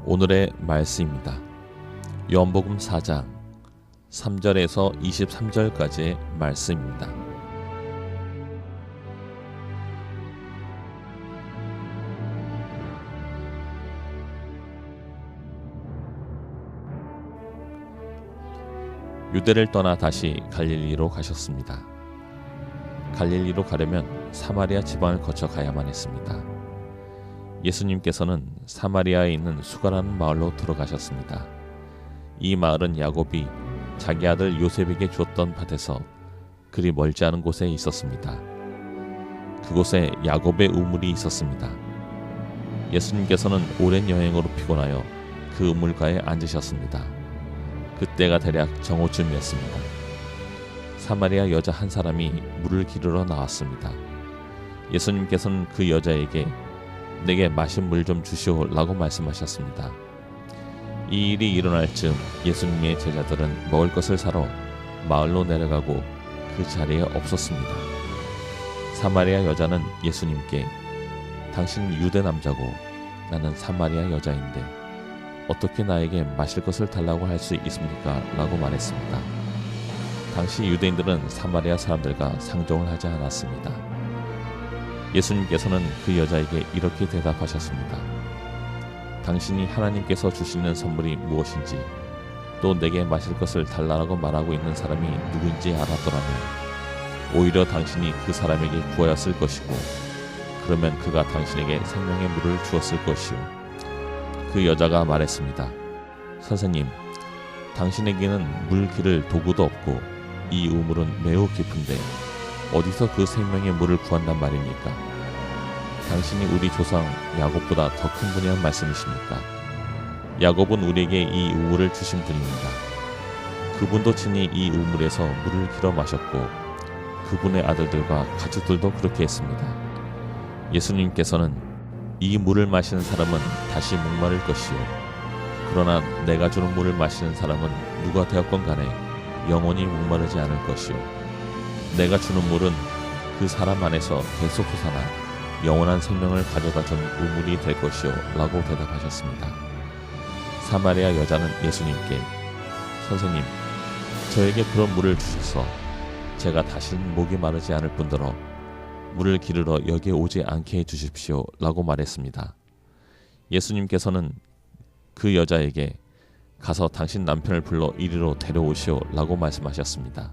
오늘의 말씀입니다. 요한복음 4장 3절에서 23절까지의 말씀입니다. 유대를 떠나 다시 갈릴리로 가셨습니다. 갈릴리로 가려면 사마리아 지방을 거쳐 가야만 했습니다. 예수님께서는 사마리아에 있는 수가라는 마을로 들어가셨습니다. 이 마을은 야곱이 자기 아들 요셉에게 주었던 밭에서 그리 멀지 않은 곳에 있었습니다. 그곳에 야곱의 우물이 있었습니다. 예수님께서는 오랜 여행으로 피곤하여 그 우물가에 앉으셨습니다. 그때가 대략 정오쯤이었습니다. 사마리아 여자 한 사람이 물을 기르러 나왔습니다. 예수님께서는 그 여자에게 내게 마실 물 좀 주시오 라고 말씀하셨습니다. 이 일이 일어날 즈음 예수님의 제자들은 먹을 것을 사러 마을로 내려가고 그 자리에 없었습니다. 사마리아 여자는 예수님께 당신은 유대 남자고 나는 사마리아 여자인데 어떻게 나에게 마실 것을 달라고 할 수 있습니까? 라고 말했습니다. 당시 유대인들은 사마리아 사람들과 상종을 하지 않았습니다. 예수님께서는 그 여자에게 이렇게 대답하셨습니다. 당신이 하나님께서 주시는 선물이 무엇인지 또 내게 마실 것을 달라고 말하고 있는 사람이 누구인지 알았더라면 오히려 당신이 그 사람에게 구하였을 것이고 그러면 그가 당신에게 생명의 물을 주었을 것이요. 그 여자가 말했습니다. 선생님, 당신에게는 물 기를 도구도 없고 이 우물은 매우 깊은데 어디서 그 생명의 물을 구한단 말입니까? 당신이 우리 조상 야곱보다 더 큰 분이란 말씀이십니까? 야곱은 우리에게 이 우물을 주신 분입니다. 그분도 친히 이 우물에서 물을 길어 마셨고 그분의 아들들과 가축들도 그렇게 했습니다. 예수님께서는 이 물을 마시는 사람은 다시 목마를 것이요 그러나 내가 주는 물을 마시는 사람은 누가 되었건 간에 영원히 목마르지 않을 것이요 내가 주는 물은 그 사람 안에서 계속 솟아나 영원한 생명을 가져다 준 우물이 될 것이요 라고 대답하셨습니다. 사마리아 여자는 예수님께 선생님, 저에게 그런 물을 주셔서 제가 다시는 목이 마르지 않을 뿐더러 물을 기르러 여기에 오지 않게 해주십시오 라고 말했습니다. 예수님께서는 그 여자에게 가서 당신 남편을 불러 이리로 데려오시오 라고 말씀하셨습니다.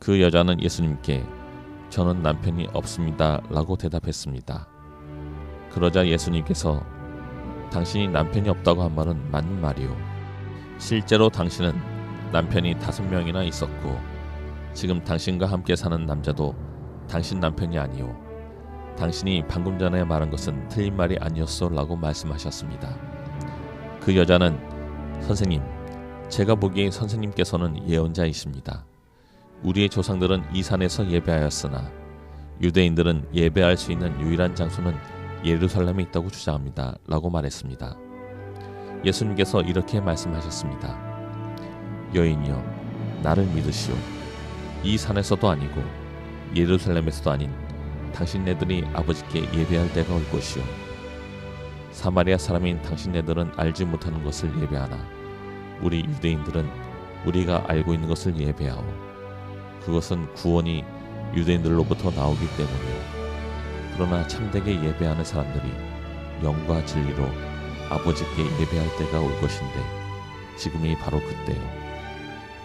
그 여자는 예수님께 저는 남편이 없습니다 라고 대답했습니다. 그러자 예수님께서 당신이 남편이 없다고 한 말은 맞는 말이오. 실제로 당신은 남편이 5명이나 있었고 지금 당신과 함께 사는 남자도 당신 남편이 아니오. 당신이 방금 전에 말한 것은 틀린 말이 아니었소 라고 말씀하셨습니다. 그 여자는 선생님, 제가 보기에 선생님께서는 예언자이십니다. 우리의 조상들은 이 산에서 예배하였으나 유대인들은 예배할 수 있는 유일한 장소는 예루살렘에 있다고 주장합니다. 라고 말했습니다. 예수님께서 이렇게 말씀하셨습니다. 여인이여, 나를 믿으시오. 이 산에서도 아니고 예루살렘에서도 아닌 당신네들이 아버지께 예배할 때가 올 것이오. 사마리아 사람인 당신네들은 알지 못하는 것을 예배하나 우리 유대인들은 우리가 알고 있는 것을 예배하오. 그것은 구원이 유대인들로부터 나오기 때문이요. 그러나 참되게 예배하는 사람들이 영과 진리로 아버지께 예배할 때가 올 것인데 지금이 바로 그때요.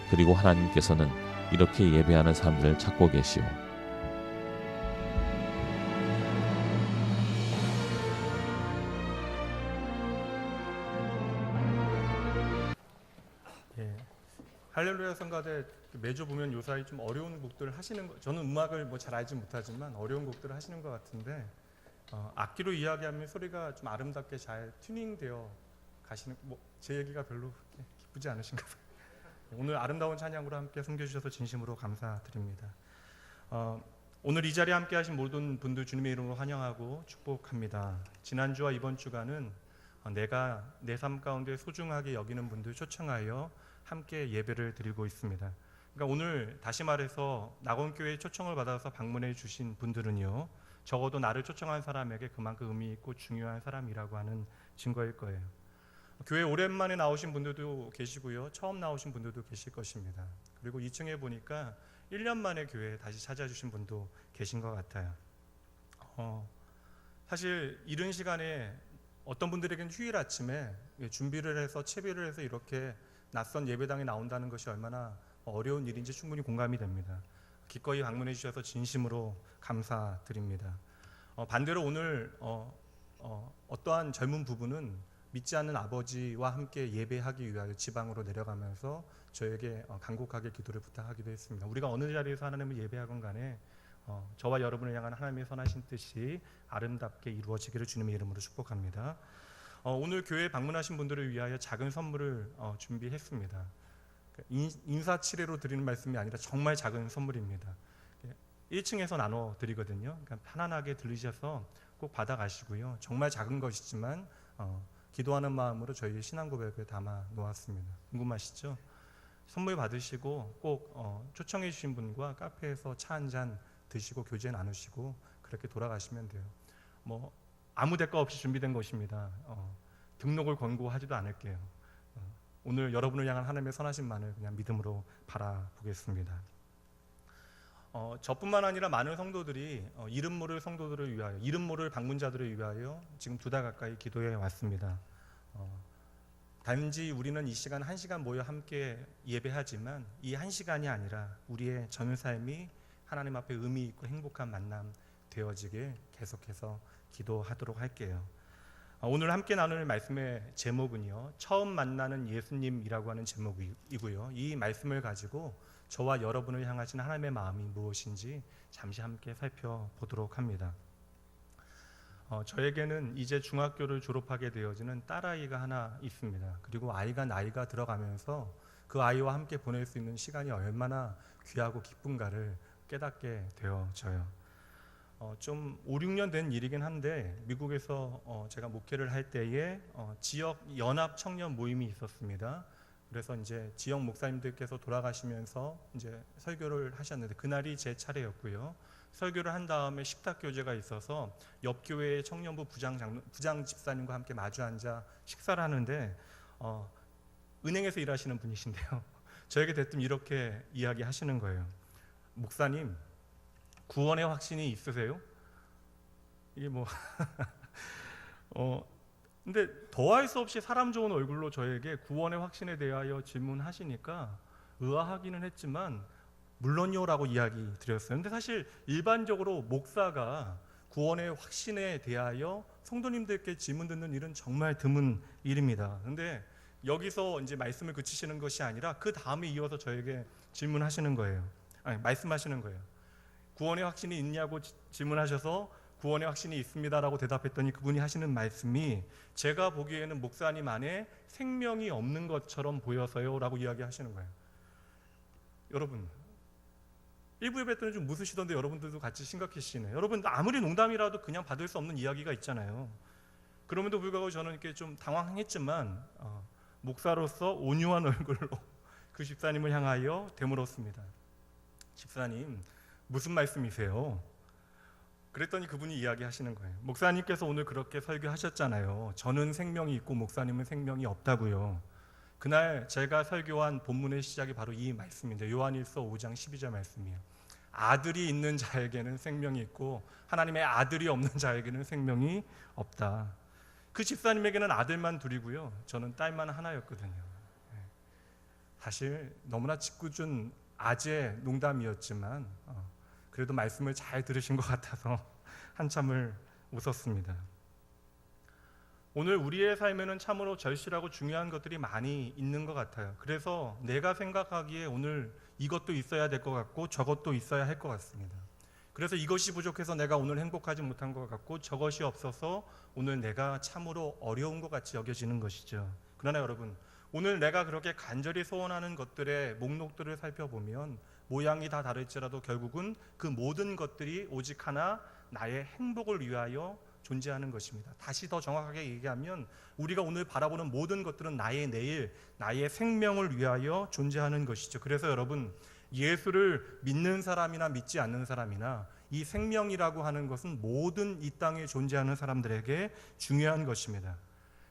그리고 하나님께서는 이렇게 예배하는 사람들을 찾고 계시오. 할렐루야 성가대 매주 보면 요사이 좀 어려운 곡들을 하시는 거, 저는 음악을 잘 알지 못하지만 어려운 곡들을 하시는 것 같은데 악기로 이야기하면 소리가 좀 아름답게 잘 튜닝되어 가시는, 제 얘기가 별로 기쁘지 않으신가 봐요. 오늘 아름다운 찬양으로 함께 섬겨주셔서 진심으로 감사드립니다. 오늘 이 자리에 함께 하신 모든 분들 주님의 이름으로 환영하고 축복합니다. 지난주와 이번 주간은 내가 내 삶 가운데 소중하게 여기는 분들 초청하여 함께 예배를 드리고 있습니다. 그러니까 오늘 다시 말해서 낙원교회에 초청을 받아서 방문해 주신 분들은요, 적어도 나를 초청한 사람에게 그만큼 의미 있고 중요한 사람이라고 하는 증거일 거예요. 교회 오랜만에 나오신 분들도 계시고요. 처음 나오신 분들도 계실 것입니다. 그리고 2층에 보니까 1년 만에 교회에 다시 찾아주신 분도 계신 것 같아요. 사실 이른 시간에 어떤 분들에게는 휴일 아침에 준비를 해서 채비를 해서 이렇게 낯선 예배당에 나온다는 것이 얼마나 어려운 일인지 충분히 공감이 됩니다. 기꺼이 방문해 주셔서 진심으로 감사드립니다. 반대로 오늘 어떠한 젊은 부부는 믿지 않는 아버지와 함께 예배하기 위하여 지방으로 내려가면서 저에게 간곡하게 기도를 부탁하기도 했습니다. 우리가 어느 자리에서 하나님을 예배하건 간에 저와 여러분을 향한 하나님의 선하신 뜻이 아름답게 이루어지기를 주님의 이름으로 축복합니다. 오늘 교회에 방문하신 분들을 위하여 작은 선물을 준비했습니다. 인사치레로 드리는 말씀이 아니라 정말 작은 선물입니다. 1층에서 나눠 드리거든요. 그러니까 편안하게 들으셔서 꼭 받아가시고요. 정말 작은 것이지만 기도하는 마음으로 저희의 신앙 고백을 담아 놓았습니다. 궁금하시죠? 선물 받으시고 꼭 초청해 주신 분과 카페에서 차 한 잔 드시고 교제 나누시고 그렇게 돌아가시면 돼요. 뭐 아무 대가 없이 준비된 것입니다. 등록을 권고하지도 않을게요. 오늘 여러분을 향한 하나님의 선하심만을 그냥 믿음으로 바라보겠습니다. 저뿐만 아니라 많은 성도들이 이름 모를 성도들을 위하여, 이름 모를 방문자들을 위하여 지금 2달 가까이 기도해 왔습니다. 단지 우리는 이 시간 1시간 모여 함께 예배하지만 이 1시간이 아니라 우리의 전 삶이 하나님 앞에 의미 있고 행복한 만남 되어지길 계속해서 기도하도록 할게요. 오늘 함께 나눌 말씀의 제목은요, 처음 만나는 예수님이라고 하는 제목이고요. 이 말씀을 가지고 저와 여러분을 향하신 하나님의 마음이 무엇인지 잠시 함께 살펴보도록 합니다. 저에게는 이제 중학교를 졸업하게 되어지는 딸아이가 하나 있습니다. 그리고 아이가 나이가 들어가면서 그 아이와 함께 보낼 수 있는 시간이 얼마나 귀하고 기쁜가를 깨닫게 되어져요. 좀 5, 6년 된 일이긴 한데 미국에서 제가 목회를 할 때에 지역 연합 청년 모임이 있었습니다. 그래서 이제 지역 목사님들께서 돌아가시면서 이제 설교를 하셨는데 그날이 제 차례였고요. 설교를 한 다음에 식탁 교제가 있어서 옆 교회의 청년부 부장 집사님과 함께 마주 앉아 식사를 하는데 은행에서 일하시는 분이신데요. 저에게 대뜸 이렇게 이야기하시는 거예요. 목사님, 구원의 확신이 있으세요? 이게 뭐 근데 더할 수 없이 사람 좋은 얼굴로 저에게 구원의 확신에 대하여 질문하시니까 의아하기는 했지만 물론요라고 이야기 드렸어요. 근데 사실 일반적으로 목사가 구원의 확신에 대하여 성도님들께 질문 듣는 일은 정말 드문 일입니다. 근데 여기서 이제 말씀을 그치시는 것이 아니라 그 다음에 이어서 저에게 질문하시는 거예요. 말씀하시는 거예요. 구원의 확신이 있냐고 질문하셔서 구원의 확신이 있습니다라고 대답했더니 그분이 하시는 말씀이 제가 보기에는 목사님 안에 생명이 없는 것처럼 보여서요 라고 이야기하시는 거예요. 여러분, 일부 예배 때는 좀 무스시던데 여러분들도 같이 심각해지시네요. 여러분, 아무리 농담이라도 그냥 받을 수 없는 이야기가 있잖아요. 그럼에도 불구하고 저는 이렇게 좀 당황했지만 목사로서 온유한 얼굴로 그 집사님을 향하여 되물었습니다. 집사님, 무슨 말씀이세요? 그랬더니 그분이 이야기하시는 거예요. 목사님께서 오늘 그렇게 설교하셨잖아요. 저는 생명이 있고 목사님은 생명이 없다고요. 그날 제가 설교한 본문의 시작이 바로 이 말씀인데 요한일서 5장 12절 말씀이에요. 아들이 있는 자에게는 생명이 있고 하나님의 아들이 없는 자에게는 생명이 없다. 그 집사님에게는 아들만 둘이고요. 저는 딸만 하나였거든요. 사실 너무나 짓궂은 아재 농담이었지만 그래도 말씀을 잘 들으신 것 같아서 한참을 웃었습니다. 오늘 우리의 삶에는 참으로 절실하고 중요한 것들이 많이 있는 것 같아요. 그래서 내가 생각하기에 오늘 이것도 있어야 될 것 같고 저것도 있어야 할 것 같습니다. 그래서 이것이 부족해서 내가 오늘 행복하지 못한 것 같고 저것이 없어서 오늘 내가 참으로 어려운 것 같이 여겨지는 것이죠. 그러나 여러분, 오늘 내가 그렇게 간절히 소원하는 것들의 목록들을 살펴보면 모양이 다 다를지라도 결국은 그 모든 것들이 오직 하나 나의 행복을 위하여 존재하는 것입니다. 다시 더 정확하게 얘기하면 우리가 오늘 바라보는 모든 것들은 나의 내일, 나의 생명을 위하여 존재하는 것이죠. 그래서 여러분, 예수를 믿는 사람이나 믿지 않는 사람이나 이 생명이라고 하는 것은 모든 이 땅에 존재하는 사람들에게 중요한 것입니다.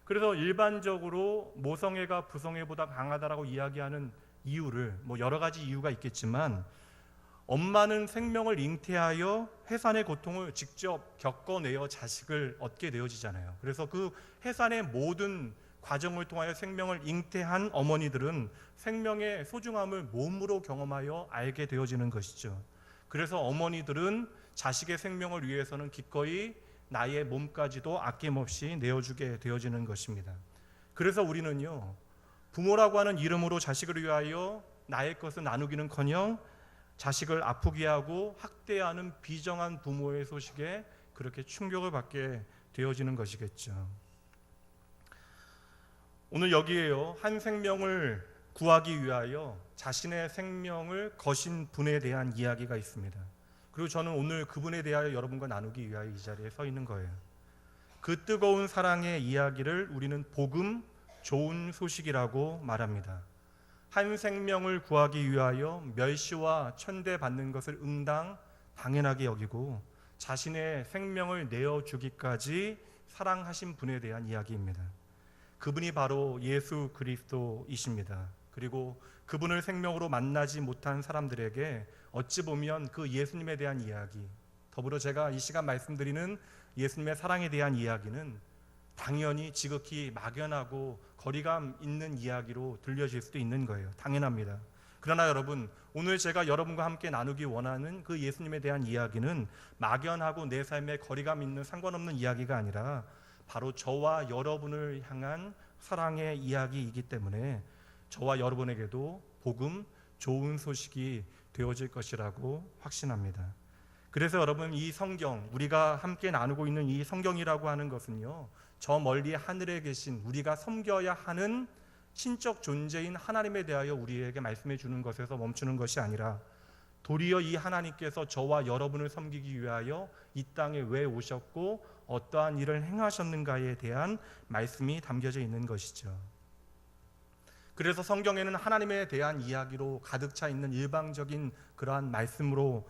그래서 일반적으로 모성애가 부성애보다 강하다라고 이야기하는 이유를 여러 가지 이유가 있겠지만, 엄마는 생명을 잉태하여 해산의 고통을 직접 겪어내어 자식을 얻게 되어지잖아요. 그래서 그 해산의 모든 과정을 통하여 생명을 잉태한 어머니들은 생명의 소중함을 몸으로 경험하여 알게 되어지는 것이죠. 그래서 어머니들은 자식의 생명을 위해서는 기꺼이 나의 몸까지도 아낌없이 내어주게 되어지는 것입니다. 그래서 우리는요, 부모라고 하는 이름으로 자식을 위하여 나의 것을 나누기는커녕 자식을 아프게 하고 학대하는 비정한 부모의 소식에 그렇게 충격을 받게 되어지는 것이겠죠. 오늘 여기에요, 한 생명을 구하기 위하여 자신의 생명을 거신 분에 대한 이야기가 있습니다. 그리고 저는 오늘 그분에 대하여 여러분과 나누기 위하여 이 자리에 서 있는 거예요. 그 뜨거운 사랑의 이야기를 우리는 복음, 좋은 소식이라고 말합니다. 한 생명을 구하기 위하여 멸시와 천대받는 것을 당연하게 여기고 자신의 생명을 내어주기까지 사랑하신 분에 대한 이야기입니다. 그분이 바로 예수 그리스도이십니다. 그리고 그분을 생명으로 만나지 못한 사람들에게 어찌 보면 그 예수님에 대한 이야기, 더불어 제가 이 시간 말씀드리는 예수님의 사랑에 대한 이야기는 당연히 지극히 막연하고 거리감 있는 이야기로 들려질 수도 있는 거예요. 당연합니다. 그러나 여러분, 오늘 제가 여러분과 함께 나누기 원하는 그 예수님에 대한 이야기는 막연하고 내 삶에 거리감 있는 상관없는 이야기가 아니라 바로 저와 여러분을 향한 사랑의 이야기이기 때문에 저와 여러분에게도 복음, 좋은 소식이 되어질 것이라고 확신합니다. 그래서 여러분, 이 성경, 우리가 함께 나누고 있는 이 성경이라고 하는 것은요, 저 멀리 하늘에 계신 우리가 섬겨야 하는 신적 존재인 하나님에 대하여 우리에게 말씀해 주는 것에서 멈추는 것이 아니라 도리어 이 하나님께서 저와 여러분을 섬기기 위하여 이 땅에 왜 오셨고 어떠한 일을 행하셨는가에 대한 말씀이 담겨져 있는 것이죠. 그래서 성경에는 하나님에 대한 이야기로 가득 차 있는 일방적인 그러한 말씀으로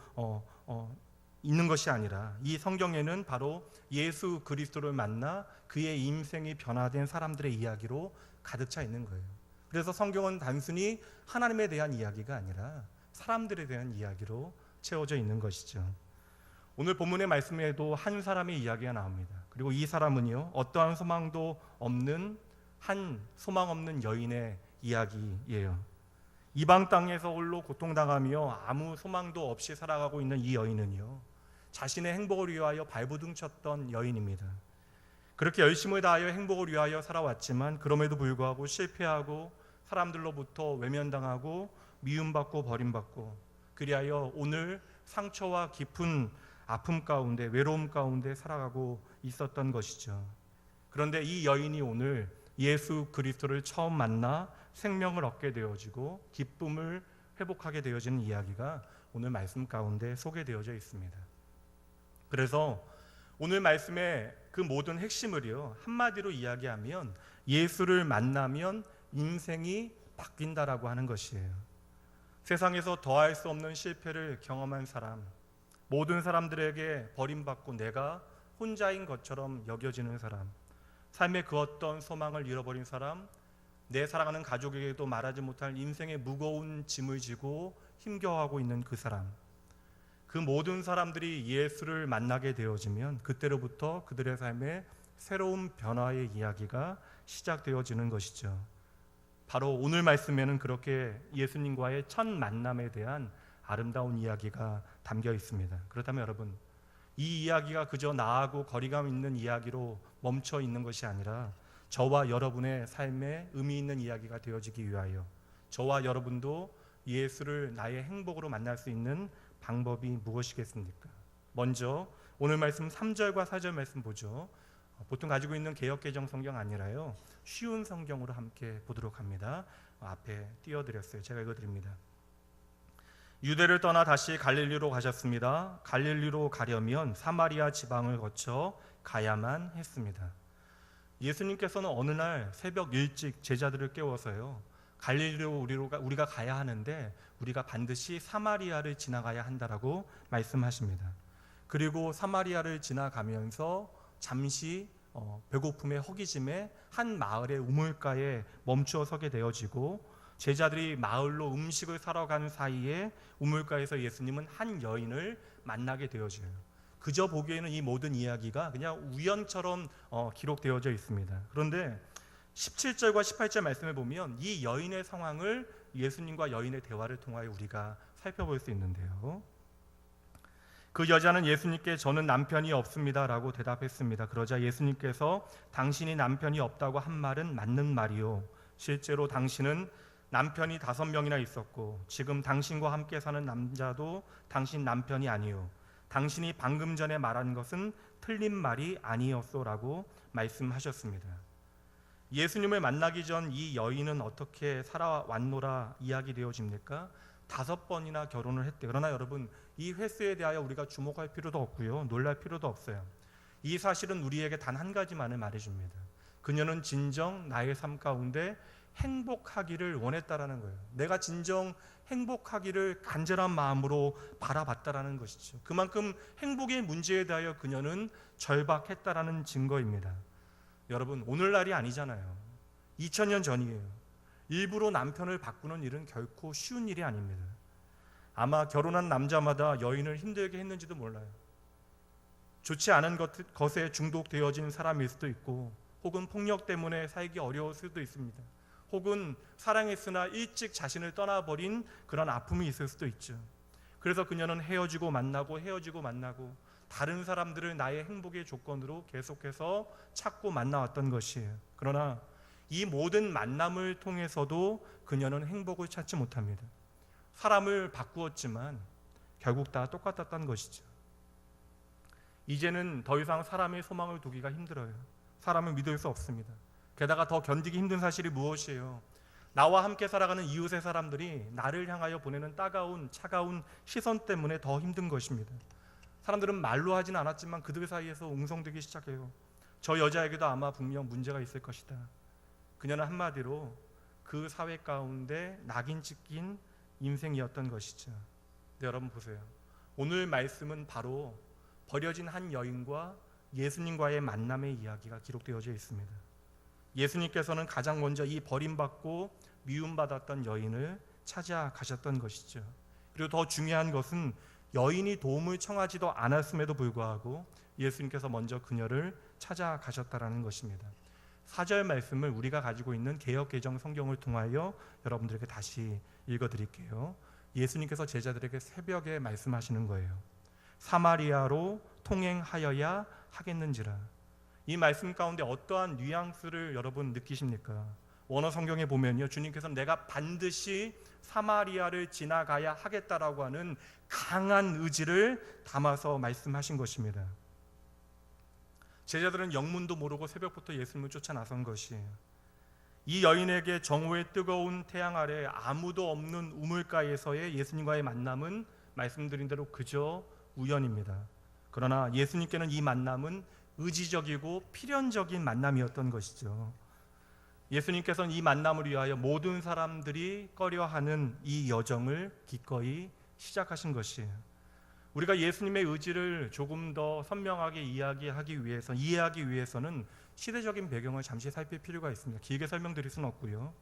있는 것이 아니라 이 성경에는 바로 예수 그리스도를 만나 그의 인생이 변화된 사람들의 이야기로 가득 차 있는 거예요. 그래서 성경은 단순히 하나님에 대한 이야기가 아니라 사람들에 대한 이야기로 채워져 있는 것이죠. 오늘 본문의 말씀에도 한 사람의 이야기가 나옵니다. 그리고 이 사람은요, 어떠한 소망도 없는 한 소망 없는 여인의 이야기예요. 이방 땅에서 홀로 고통당하며 아무 소망도 없이 살아가고 있는 이 여인은요, 자신의 행복을 위하여 발부둥 쳤던 여인입니다. 그렇게 열심을 다하여 행복을 위하여 살아왔지만 그럼에도 불구하고 실패하고 사람들로부터 외면당하고 미움받고 버림받고, 그리하여 오늘 상처와 깊은 아픔 가운데, 외로움 가운데 살아가고 있었던 것이죠. 그런데 이 여인이 오늘 예수 그리스도를 처음 만나 생명을 얻게 되어지고 기쁨을 회복하게 되어지는 이야기가 오늘 말씀 가운데 소개되어져 있습니다. 그래서 오늘 말씀의 그 모든 핵심을요, 한마디로 이야기하면 예수를 만나면 인생이 바뀐다라고 하는 것이에요. 세상에서 더할 수 없는 실패를 경험한 사람, 모든 사람들에게 버림받고 내가 혼자인 것처럼 여겨지는 사람, 삶의 그 어떤 소망을 잃어버린 사람, 내 사랑하는 가족에게도 말하지 못할 인생의 무거운 짐을 지고 힘겨워하고 있는 그 사람, 그 모든 사람들이 예수를 만나게 되어지면 그때로부터 그들의 삶에 새로운 변화의 이야기가 시작되어지는 것이죠. 바로 오늘 말씀에는 그렇게 예수님과의 첫 만남에 대한 아름다운 이야기가 담겨 있습니다. 그렇다면 여러분, 이 이야기가 그저 나하고 거리감 있는 이야기로 멈춰 있는 것이 아니라 저와 여러분의 삶에 의미 있는 이야기가 되어지기 위하여 저와 여러분도 예수를 나의 행복으로 만날 수 있는 방법이 무엇이겠습니까? 먼저 오늘 말씀 3절과 4절 말씀 보죠. 보통 가지고 있는 개역개정 성경 아니라요, 쉬운 성경으로 함께 보도록 합니다. 앞에 띄워드렸어요. 제가 읽어드립니다. 유대를 떠나 다시 갈릴리로 가셨습니다. 갈릴리로 가려면 사마리아 지방을 거쳐 가야만 했습니다. 예수님께서는 어느 날 새벽 일찍 제자들을 깨워서요, 갈릴리로 우리가 가야 하는데 우리가 반드시 사마리아를 지나가야 한다라고 말씀하십니다. 그리고 사마리아를 지나가면서 잠시 배고픔에 허기짐에 한 마을의 우물가에 멈추어 서게 되어지고, 제자들이 마을로 음식을 사러 간 사이에 우물가에서 예수님은 한 여인을 만나게 되어져요. 그저 보기에는 이 모든 이야기가 그냥 우연처럼 기록되어져 있습니다. 그런데 17절과 18절 말씀을 보면 이 여인의 상황을 예수님과 여인의 대화를 통하여 우리가 살펴볼 수 있는데요. 그 여자는 예수님께 저는 남편이 없습니다 라고 대답했습니다. 그러자 예수님께서 당신이 남편이 없다고 한 말은 맞는 말이요, 실제로 당신은 남편이 5명이나 있었고 지금 당신과 함께 사는 남자도 당신 남편이 아니요, 당신이 방금 전에 말한 것은 틀린 말이 아니었소라고 말씀하셨습니다. 예수님을 만나기 전 이 여인은 어떻게 살아왔노라 이야기되어집니까? 5번이나 결혼을 했대. 그러나 여러분, 이 횟수에 대하여 우리가 주목할 필요도 없고요, 놀랄 필요도 없어요. 이 사실은 우리에게 단 한 가지만을 말해줍니다. 그녀는 진정 나의 삶 가운데 행복하기를 원했다라는 거예요. 내가 진정 행복하기를 간절한 마음으로 바라봤다라는 것이죠. 그만큼 행복의 문제에 대하여 그녀는 절박했다라는 증거입니다. 여러분, 오늘날이 아니잖아요. 2000년 전이에요. 일부러 남편을 바꾸는 일은 결코 쉬운 일이 아닙니다. 아마 결혼한 남자마다 여인을 힘들게 했는지도 몰라요. 좋지 않은 것에 중독되어진 사람일 수도 있고, 혹은 폭력 때문에 살기 어려울 수도 있습니다. 혹은 사랑했으나 일찍 자신을 떠나버린 그런 아픔이 있을 수도 있죠. 그래서 그녀는 헤어지고 만나고 다른 사람들을 나의 행복의 조건으로 계속해서 찾고 만나왔던 것이에요. 그러나 이 모든 만남을 통해서도 그녀는 행복을 찾지 못합니다. 사람을 바꾸었지만 결국 다 똑같았던 것이죠. 이제는 더 이상 사람의 소망을 두기가 힘들어요. 사람을 믿을 수 없습니다. 게다가 더 견디기 힘든 사실이 무엇이에요? 나와 함께 살아가는 이웃의 사람들이 나를 향하여 보내는 따가운 차가운 시선 때문에 더 힘든 것입니다. 사람들은 말로 하진 않았지만 그들 사이에서 웅성되기 시작해요. 저 여자에게도 아마 분명 문제가 있을 것이다. 그녀는 한마디로 그 사회 가운데 낙인 찍힌 인생이었던 것이죠. 네, 여러분 보세요. 오늘 말씀은 바로 버려진 한 여인과 예수님과의 만남의 이야기가 기록되어져 있습니다. 예수님께서는 가장 먼저 이 버림받고 미움받았던 여인을 찾아가셨던 것이죠. 그리고 더 중요한 것은 여인이 도움을 청하지도 않았음에도 불구하고 예수님께서 먼저 그녀를 찾아가셨다라는 것입니다. 4절 말씀을 우리가 가지고 있는 개역개정 성경을 통하여 여러분들에게 다시 읽어드릴게요. 예수님께서 제자들에게 새벽에 말씀하시는 거예요. 사마리아로 통행하여야 하겠는지라. 이 말씀 가운데 어떠한 뉘앙스를 여러분 느끼십니까? 원어 성경에 보면요, 주님께서는 내가 반드시 사마리아를 지나가야 하겠다라고 하는 강한 의지를 담아서 말씀하신 것입니다. 제자들은 영문도 모르고 새벽부터 예수님을 쫓아 나선 것이에요. 이 여인에게 정오의 뜨거운 태양 아래 아무도 없는 우물가에서의 예수님과의 만남은 말씀드린 대로 그저 우연입니다. 그러나 예수님께는 이 만남은 의지적이고 필연적인 만남이었던 것이죠. 예수님께서는 이 만남을 위하여 모든 사람들이 꺼려하는 이 여정을 기꺼이 시작하신 것이에요. 우리가 예수님의 의지를 조금 더 선명하게 이해하기 위해서는 시대적인 배경을 잠시 살필 필요가 있습니다. 길게 설명드릴 수는 없고요.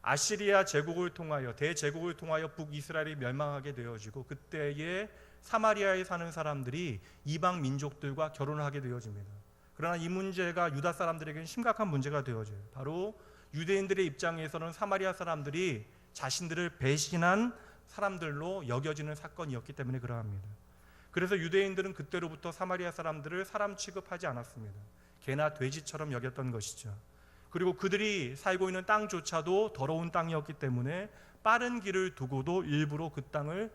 아시리아 제국을 통하여 대제국을 통하여 북이스라엘이 멸망하게 되어지고 그때에 사마리아에 사는 사람들이 이방 민족들과 결혼을 하게 되어집니다. 그러나 이 문제가 유다 사람들에게는 심각한 문제가 되어져요. 바로 유대인들의 입장에서는 사마리아 사람들이 자신들을 배신한 사람들로 여겨지는 사건이었기 때문에 그러합니다. 그래서 유대인들은 그때로부터 사마리아 사람들을 사람 취급하지 않았습니다. 개나 돼지처럼 여겼던 것이죠. 그리고 그들이 살고 있는 땅조차도 더러운 땅이었기 때문에 빠른 길을 두고도 일부러 그 땅을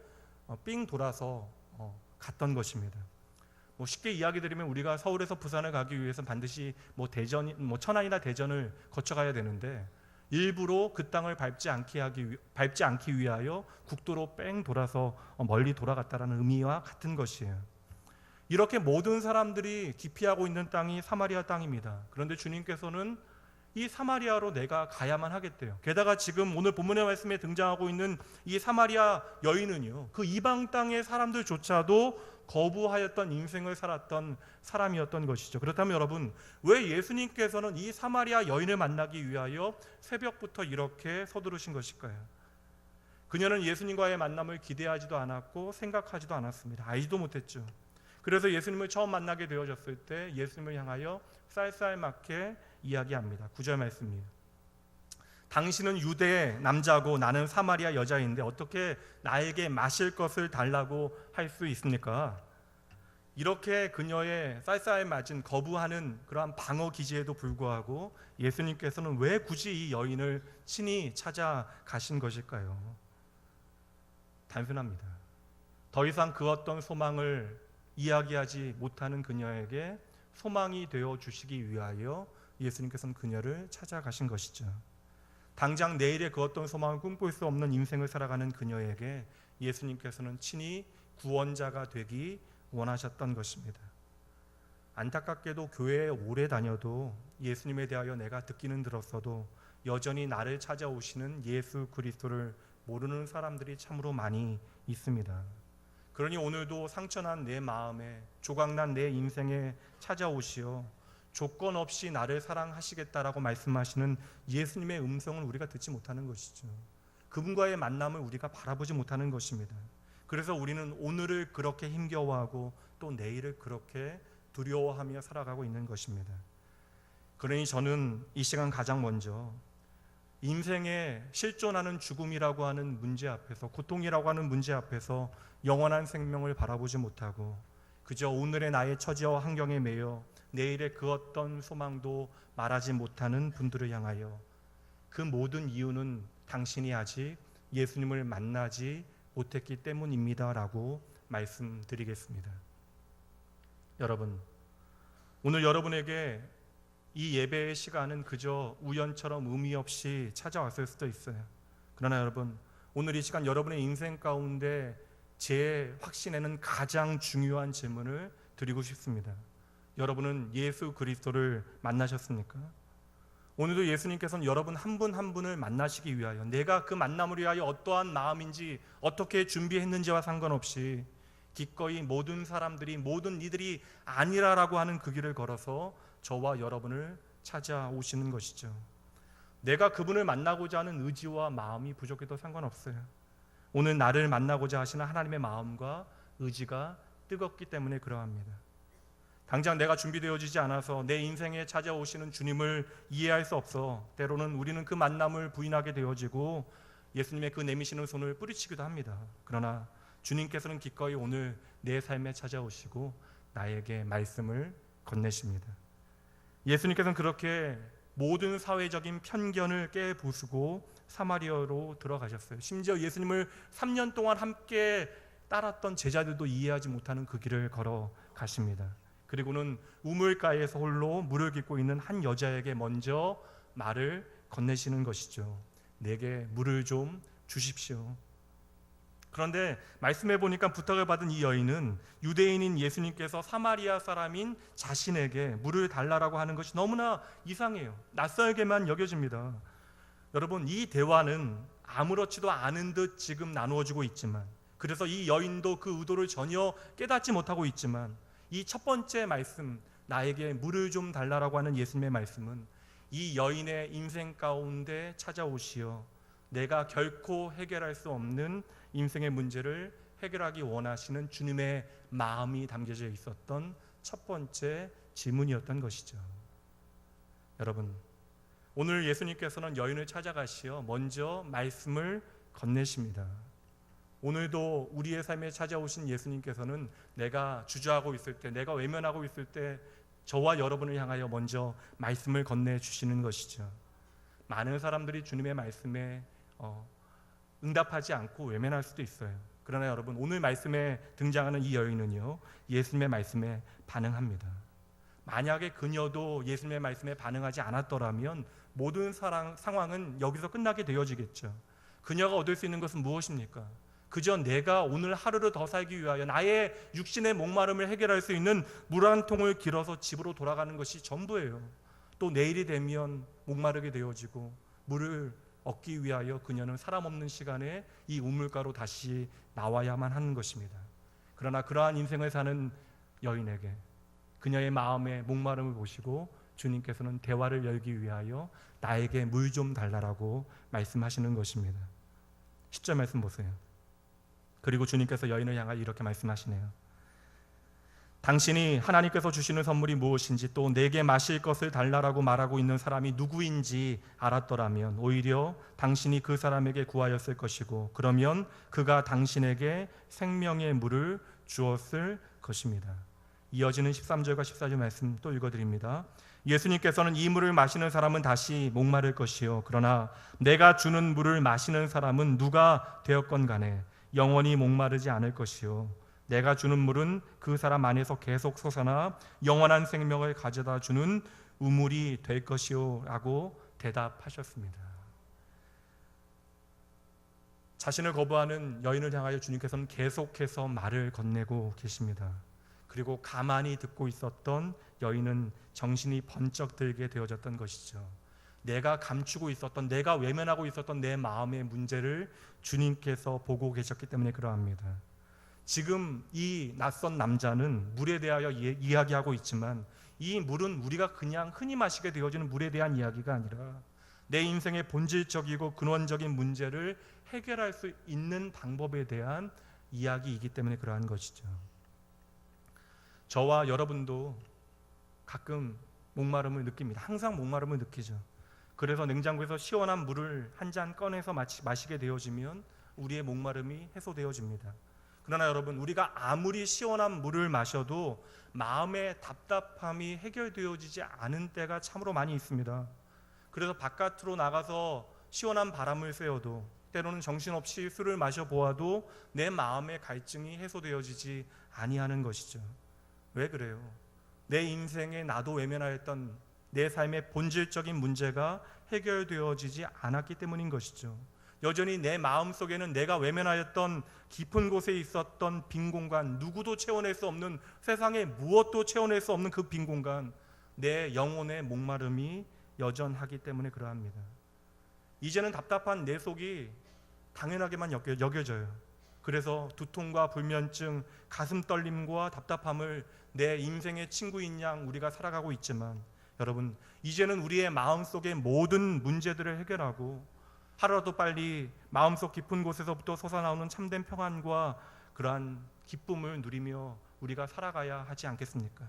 삥 돌아서 갔던 것입니다. 쉽게 이야기 드리면 우리가 서울에서 부산을 가기 위해서 반드시 천안이나 대전을 거쳐가야 되는데 일부러 그 땅을 밟지 않기 위하여 국도로 뺑 돌아서 멀리 돌아갔다라는 의미와 같은 것이에요. 이렇게 모든 사람들이 기피하고 있는 땅이 사마리아 땅입니다. 그런데 주님께서는 이 사마리아로 내가 가야만 하겠대요. 게다가 지금 오늘 본문의 말씀에 등장하고 있는 이 사마리아 여인은요, 그 이방 땅의 사람들조차도 거부하였던 인생을 살았던 사람이었던 것이죠. 그렇다면 여러분, 왜 예수님께서는 이 사마리아 여인을 만나기 위하여 새벽부터 이렇게 서두르신 것일까요? 그녀는 예수님과의 만남을 기대하지도 않았고 생각하지도 않았습니다. 알지도 못했죠. 그래서 예수님을 처음 만나게 되어졌을 때 예수님을 향하여 쌀쌀맞게 이야기합니다. 9절 말씀이에요. 당신은 유대 남자고 나는 사마리아 여자인데 어떻게 나에게 마실 것을 달라고 할 수 있습니까? 이렇게 그녀의 쌀쌀맞은 거부하는 그러한 방어 기제에도 불구하고 예수님께서는 왜 굳이 이 여인을 친히 찾아가신 것일까요? 단순합니다. 더 이상 그 어떤 소망을 이야기하지 못하는 그녀에게 소망이 되어 주시기 위하여 예수님께서는 그녀를 찾아가신 것이죠. 당장 내일의 그 어떤 소망을 꿈꿀 수 없는 인생을 살아가는 그녀에게 예수님께서는 친히 구원자가 되기 원하셨던 것입니다. 안타깝게도 교회에 오래 다녀도 예수님에 대하여 내가 듣기는 들었어도 여전히 나를 찾아오시는 예수 그리스도를 모르는 사람들이 참으로 많이 있습니다. 그러니 오늘도 상처난 내 마음에, 조각난 내 인생에 찾아오시어 조건 없이 나를 사랑하시겠다라고 말씀하시는 예수님의 음성을 우리가 듣지 못하는 것이죠. 그분과의 만남을 우리가 바라보지 못하는 것입니다. 그래서 우리는 오늘을 그렇게 힘겨워하고 또 내일을 그렇게 두려워하며 살아가고 있는 것입니다. 그러니 저는 이 시간 가장 먼저 인생의 실존하는 죽음이라고 하는 문제 앞에서, 고통이라고 하는 문제 앞에서 영원한 생명을 바라보지 못하고 그저 오늘의 나의 처지와 환경에 매여 내일의 그 어떤 소망도 말하지 못하는 분들을 향하여 그 모든 이유는 당신이 아직 예수님을 만나지 못했기 때문입니다 라고 말씀드리겠습니다. 여러분, 오늘 여러분에게 이 예배의 시간은 그저 우연처럼 의미 없이 찾아왔을 수도 있어요. 그러나 여러분, 오늘 이 시간 여러분의 인생 가운데 제 확신에는 가장 중요한 질문을 드리고 싶습니다. 여러분은 예수 그리스도를 만나셨습니까? 오늘도 예수님께서는 여러분 한 분 한 분을 만나시기 위하여, 내가 그 만남을 위하여 어떠한 마음인지 어떻게 준비했는지와 상관없이 기꺼이 모든 사람들이, 모든 이들이 아니라라고 하는 그 길을 걸어서 저와 여러분을 찾아오시는 것이죠. 내가 그분을 만나고자 하는 의지와 마음이 부족해도 상관없어요. 오늘 나를 만나고자 하시는 하나님의 마음과 의지가 뜨겁기 때문에 그러합니다. 당장 내가 준비되어지지 않아서 내 인생에 찾아오시는 주님을 이해할 수 없어 때로는 우리는 그 만남을 부인하게 되어지고 예수님의 그 내미시는 손을 뿌리치기도 합니다. 그러나 주님께서는 기꺼이 오늘 내 삶에 찾아오시고 나에게 말씀을 건네십니다. 예수님께서는 그렇게 모든 사회적인 편견을 깨부수고 사마리아로 들어가셨어요. 심지어 예수님을 3년 동안 함께 따랐던 제자들도 이해하지 못하는 그 길을 걸어가십니다. 그리고는 우물가에서 홀로 물을 깃고 있는 한 여자에게 먼저 말을 건네시는 것이죠. 내게 물을 좀 주십시오. 그런데 말씀해 보니까 부탁을 받은 이 여인은 유대인인 예수님께서 사마리아 사람인 자신에게 물을 달라라고 하는 것이 너무나 이상해요. 낯설게만 여겨집니다. 여러분, 이 대화는 아무렇지도 않은 듯 지금 나누어지고 있지만, 그래서 이 여인도 그 의도를 전혀 깨닫지 못하고 있지만, 이 첫 번째 말씀, 나에게 물을 좀 달라라고 하는 예수님의 말씀은 이 여인의 인생 가운데 찾아오시어 내가 결코 해결할 수 없는 인생의 문제를 해결하기 원하시는 주님의 마음이 담겨져 있었던 첫 번째 질문이었던 것이죠. 여러분, 오늘 예수님께서는 여인을 찾아가시어 먼저 말씀을 건네십니다. 오늘도 우리의 삶에 찾아오신 예수님께서는 내가 주저하고 있을 때, 내가 외면하고 있을 때 저와 여러분을 향하여 먼저 말씀을 건네주시는 것이죠. 많은 사람들이 주님의 말씀에 응답하지 않고 외면할 수도 있어요. 그러나 여러분, 오늘 말씀에 등장하는 이 여인은요, 예수님의 말씀에 반응합니다. 만약에 그녀도 예수님의 말씀에 반응하지 않았더라면 모든 상황은 여기서 끝나게 되어지겠죠. 그녀가 얻을 수 있는 것은 무엇입니까? 그저 내가 오늘 하루를 더 살기 위하여 나의 육신의 목마름을 해결할 수 있는 물 한 통을 길어서 집으로 돌아가는 것이 전부예요. 또 내일이 되면 목마르게 되어지고 물을 얻기 위하여 그녀는 사람 없는 시간에 이 우물가로 다시 나와야만 하는 것입니다. 그러나 그러한 인생을 사는 여인에게 그녀의 마음의 목마름을 보시고 주님께서는 대화를 열기 위하여 나에게 물 좀 달라라고 말씀하시는 것입니다. 10절 말씀 보세요. 그리고 주님께서 여인을 향하여 이렇게 말씀하시네요. 당신이 하나님께서 주시는 선물이 무엇인지 또 내게 마실 것을 달라라고 말하고 있는 사람이 누구인지 알았더라면 오히려 당신이 그 사람에게 구하였을 것이고 그러면 그가 당신에게 생명의 물을 주었을 것입니다. 이어지는 13절과 14절 말씀 또 읽어드립니다. 예수님께서는 이 물을 마시는 사람은 다시 목마를 것이요 그러나 내가 주는 물을 마시는 사람은 누가 되었건 간에 영원히 목마르지 않을 것이요 내가 주는 물은 그 사람 안에서 계속 솟아나 영원한 생명을 가져다 주는 우물이 될 것이요 라고 대답하셨습니다. 자신을 거부하는 여인을 향하여 주님께서는 계속해서 말을 건네고 계십니다. 그리고 가만히 듣고 있었던 여인은 정신이 번쩍 들게 되어졌던 것이죠. 내가 감추고 있었던, 내가 외면하고 있었던 내 마음의 문제를 주님께서 보고 계셨기 때문에 그러합니다. 지금 이 낯선 남자는 물에 대하여 이야기하고 있지만 이 물은 우리가 그냥 흔히 마시게 되어지는 물에 대한 이야기가 아니라 내 인생의 본질적이고 근원적인 문제를 해결할 수 있는 방법에 대한 이야기이기 때문에 그러한 것이죠. 저와 여러분도 가끔 목마름을 느낍니다. 항상 목마름을 느끼죠. 그래서 냉장고에서 시원한 물을 한 잔 꺼내서 마시게 되어지면 우리의 목마름이 해소되어집니다. 그러나 여러분, 우리가 아무리 시원한 물을 마셔도 마음의 답답함이 해결되어지지 않은 때가 참으로 많이 있습니다. 그래서 바깥으로 나가서 시원한 바람을 쐬어도 때로는 정신없이 술을 마셔보아도 내 마음의 갈증이 해소되어지지 아니하는 것이죠. 왜 그래요? 내 인생에 나도 외면하였던 내 삶의 본질적인 문제가 해결되어지지 않았기 때문인 것이죠. 여전히 내 마음속에는 내가 외면하였던 깊은 곳에 있었던 빈 공간, 누구도 채워낼 수 없는, 세상에 무엇도 채워낼 수 없는 그 빈 공간, 내 영혼의 목마름이 여전하기 때문에 그러합니다. 이제는 답답한 내 속이 당연하게만 여겨져요. 그래서 두통과 불면증, 가슴 떨림과 답답함을 내 인생의 친구인 양 우리가 살아가고 있지만 여러분, 이제는 우리의 마음속의 모든 문제들을 해결하고 하루라도 빨리 마음속 깊은 곳에서부터 솟아나오는 참된 평안과 그러한 기쁨을 누리며 우리가 살아가야 하지 않겠습니까?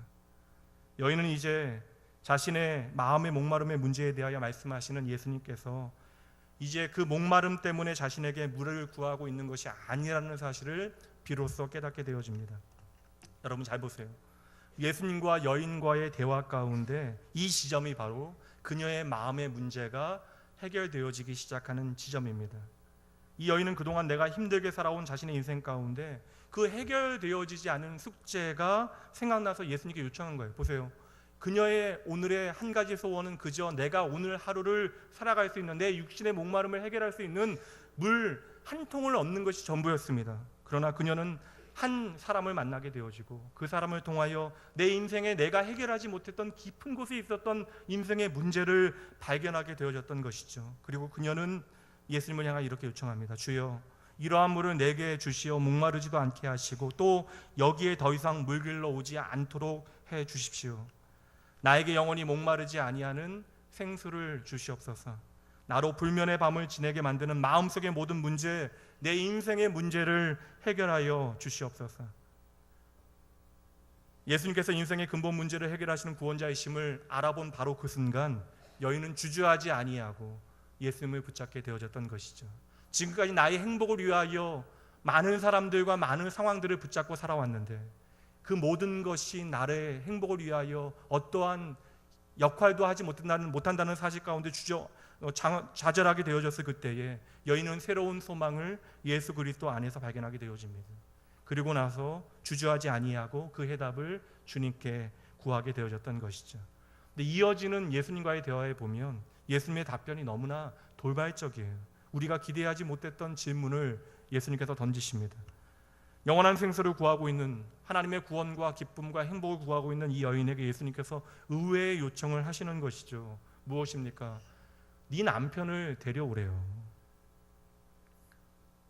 여인은 이제 자신의 마음의 목마름의 문제에 대하여 말씀하시는 예수님께서 이제 그 목마름 때문에 자신에게 물을 구하고 있는 것이 아니라는 사실을 비로소 깨닫게 되어집니다. 여러분 잘 보세요. 예수님과 여인과의 대화 가운데 이 지점이 바로 그녀의 마음의 문제가 해결되어지기 시작하는 지점입니다. 이 여인은 그동안 내가 힘들게 살아온 자신의 인생 가운데 그 해결되어지지 않은 숙제가 생각나서 예수님께 요청한 거예요. 보세요. 그녀의 오늘의 한 가지 소원은 그저 내가 오늘 하루를 살아갈 수 있는, 내 육신의 목마름을 해결할 수 있는 물 한 통을 얻는 것이 전부였습니다. 그러나 그녀는 한 사람을 만나게 되어지고 그 사람을 통하여 내 인생에 내가 해결하지 못했던 깊은 곳에 있었던 인생의 문제를 발견하게 되어졌던 것이죠. 그리고 그녀는 예수님을 향하여 이렇게 요청합니다. 주여, 이러한 물을 내게 주시어 목마르지도 않게 하시고 또 여기에 더 이상 물 길러 오지 않도록 해 주십시오. 나에게 영원히 목마르지 아니하는 생수를 주시옵소서. 나로 불면의 밤을 지내게 만드는 마음속의 모든 문제, 내 인생의 문제를 해결하여 주시옵소서. 예수님께서 인생의 근본 문제를 해결하시는 구원자이심을 알아본 바로 그 순간 여인은 주저하지 아니하고 예수님을 붙잡게 되어졌던 것이죠. 지금까지 나의 행복을 위하여 많은 사람들과 많은 상황들을 붙잡고 살아왔는데 그 모든 것이 나의 행복을 위하여 어떠한 역할도 하지 못한다는 사실 가운데 좌절하게 되어졌을 그때에 여인은 새로운 소망을 예수 그리스도 안에서 발견하게 되어집니다. 그리고 나서 주저하지 아니하고 그 해답을 주님께 구하게 되어졌던 것이죠. 근데 이어지는 예수님과의 대화에 보면 예수님의 답변이 너무나 돌발적이에요. 우리가 기대하지 못했던 질문을 예수님께서 던지십니다. 영원한 생사를 구하고 있는, 하나님의 구원과 기쁨과 행복을 구하고 있는 이 여인에게 예수님께서 의외의 요청을 하시는 것이죠. 무엇입니까? 네 남편을 데려오래요.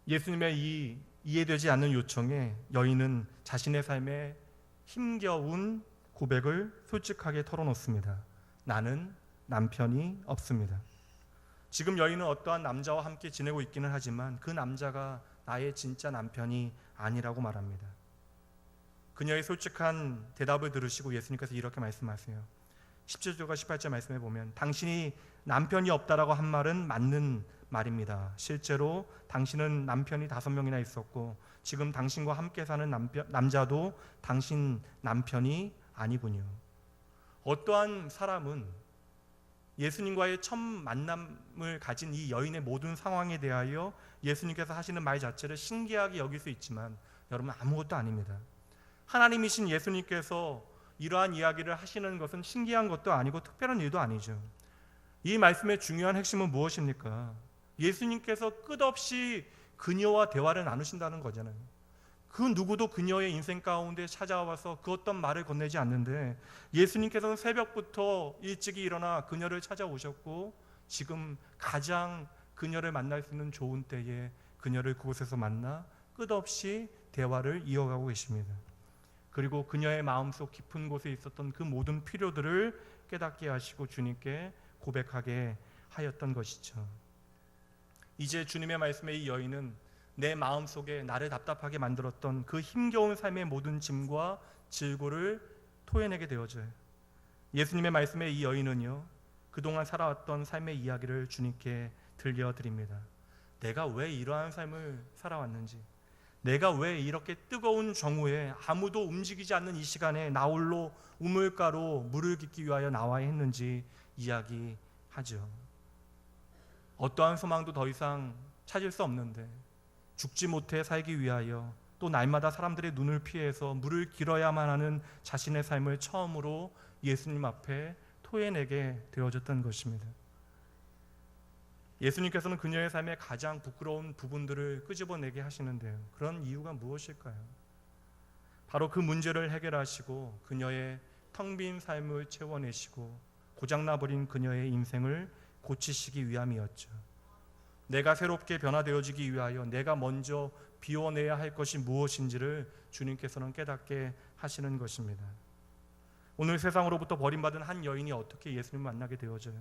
예수님의 이 이해되지 않는 요청에 여인은 자신의 삶에 힘겨운 고백을 솔직하게 털어놓습니다. 나는 남편이 없습니다. 지금 여인은 어떠한 남자와 함께 지내고 있기는 하지만 그 남자가 나의 진짜 남편이 아니라고 말합니다. 그녀의 솔직한 대답을 들으시고 예수님께서 이렇게 말씀하세요. 17절과 18절 말씀해 보면 당신이 남편이 없다라고 한 말은 맞는 말입니다. 실제로 당신은 남편이 5명이나 있었고 지금 당신과 함께 사는 남자도 당신 남편이 아니군요. 어떠한 사람은 예수님과의 첫 만남을 가진 이 여인의 모든 상황에 대하여 예수님께서 하시는 말 자체를 신기하게 여길 수 있지만 여러분 아무것도 아닙니다. 하나님이신 예수님께서 이러한 이야기를 하시는 것은 신기한 것도 아니고 특별한 일도 아니죠. 이 말씀의 중요한 핵심은 무엇입니까? 예수님께서 끝없이 그녀와 대화를 나누신다는 거잖아요. 그 누구도 그녀의 인생 가운데 찾아와서 그 어떤 말을 건네지 않는데 예수님께서는 새벽부터 일찍이 일어나 그녀를 찾아오셨고 지금 가장 그녀를 만날 수 있는 좋은 때에 그녀를 그곳에서 만나 끝없이 대화를 이어가고 계십니다. 그리고 그녀의 마음속 깊은 곳에 있었던 그 모든 필요들을 깨닫게 하시고 주님께 고백하게 하였던 것이죠. 이제 주님의 말씀에 이 여인은 내 마음속에 나를 답답하게 만들었던 그 힘겨운 삶의 모든 짐과 질고를 토해내게 되어져요. 예수님의 말씀에 이 여인은요, 그동안 살아왔던 삶의 이야기를 주님께 들려드립니다. 내가 왜 이러한 삶을 살아왔는지, 내가 왜 이렇게 뜨거운 정오에 아무도 움직이지 않는 이 시간에 나 홀로 우물가로 물을 깃기 위하여 나와야 했는지 이야기하죠. 어떠한 소망도 더 이상 찾을 수 없는데 죽지 못해 살기 위하여 또 날마다 사람들의 눈을 피해서 물을 길어야만 하는 자신의 삶을 처음으로 예수님 앞에 토해내게 되어졌던 것입니다. 예수님께서는 그녀의 삶의 가장 부끄러운 부분들을 끄집어내게 하시는데요. 그런 이유가 무엇일까요? 바로 그 문제를 해결하시고 그녀의 텅 빈 삶을 채워내시고 고장나버린 그녀의 인생을 고치시기 위함이었죠. 내가 새롭게 변화되어지기 위하여 내가 먼저 비워내야 할 것이 무엇인지를 주님께서는 깨닫게 하시는 것입니다. 오늘 세상으로부터 버림받은 한 여인이 어떻게 예수님을 만나게 되어져요?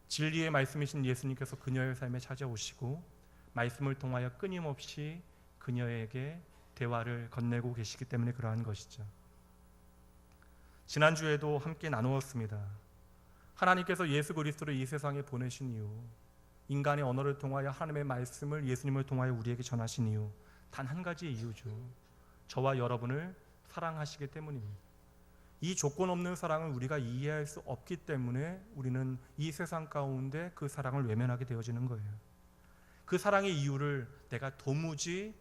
진리의 말씀이신 예수님께서 그녀의 삶에 찾아오시고 말씀을 통하여 끊임없이 그녀에게 대화를 건네고 계시기 때문에 그러한 것이죠. 지난주에도 함께 나누었습니다. 하나님께서 예수 그리스도를 이 세상에 보내신 이유, 인간의 언어를 통하여 하나님의 말씀을 예수님을 통하여 우리에게 전하신 이유, 단 한 가지 이유죠. 저와 여러분을 사랑하시기 때문입니다. 이 조건 없는 사랑을 우리가 이해할 수 없기 때문에 우리는 이 세상 가운데 그 사랑을 외면하게 되어지는 거예요. 그 사랑의 이유를 내가 도무지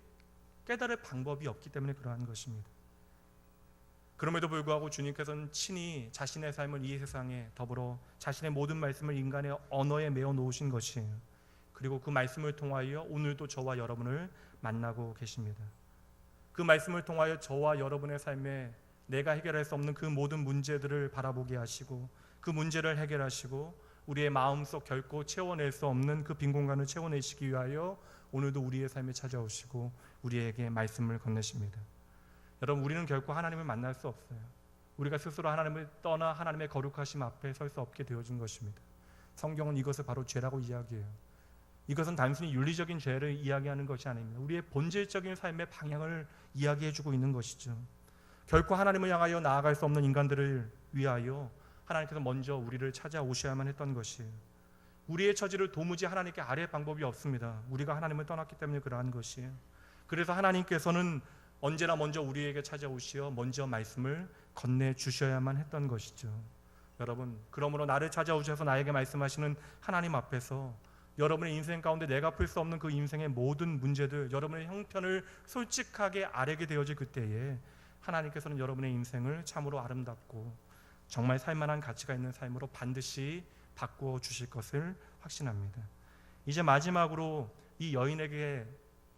깨달을 방법이 없기 때문에 그러한 것입니다. 그럼에도 불구하고 주님께서는 친히 자신의 삶을 이 세상에 더불어 자신의 모든 말씀을 인간의 언어에 메어 놓으신 것이에요. 그리고 그 말씀을 통하여 오늘도 저와 여러분을 만나고 계십니다. 그 말씀을 통하여 저와 여러분의 삶에 내가 해결할 수 없는 그 모든 문제들을 바라보게 하시고 그 문제를 해결하시고 우리의 마음속 결코 채워낼 수 없는 그 빈 공간을 채워내시기 위하여 오늘도 우리의 삶에 찾아오시고 우리에게 말씀을 건네십니다. 여러분, 우리는 결코 하나님을 만날 수 없어요. 우리가 스스로 하나님을 떠나 하나님의 거룩하심 앞에 설 수 없게 되어진 것입니다. 성경은 이것을 바로 죄라고 이야기해요. 이것은 단순히 윤리적인 죄를 이야기하는 것이 아닙니다. 우리의 본질적인 삶의 방향을 이야기해주고 있는 것이죠. 결코 하나님을 향하여 나아갈 수 없는 인간들을 위하여 하나님께서 먼저 우리를 찾아오셔야만 했던 것이에요. 우리의 처지를 도무지 하나님께 아뢰 방법이 없습니다. 우리가 하나님을 떠났기 때문에 그러한 것이에요. 그래서 하나님께서는 언제나 먼저 우리에게 찾아오시어 먼저 말씀을 건네주셔야만 했던 것이죠. 여러분, 그러므로 나를 찾아오셔서 나에게 말씀하시는 하나님 앞에서 여러분의 인생 가운데 내가 풀 수 없는 그 인생의 모든 문제들, 여러분의 형편을 솔직하게 아뢰게 되어질 그때에 하나님께서는 여러분의 인생을 참으로 아름답고 정말 살만한 가치가 있는 삶으로 반드시 바꾸어 주실 것을 확신합니다. 이제 마지막으로 이 여인에게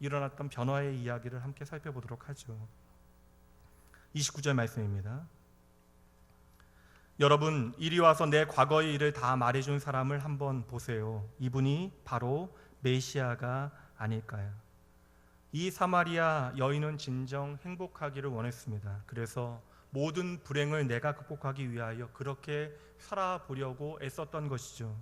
일어났던 변화의 이야기를 함께 살펴보도록 하죠. 29절 말씀입니다. 여러분, 이리 와서 내 과거의 일을 다 말해준 사람을 한번 보세요. 이분이 바로 메시아가 아닐까요? 이 사마리아 여인은 진정 행복하기를 원했습니다. 그래서 모든 불행을 내가 극복하기 위하여 그렇게 살아보려고 애썼던 것이죠.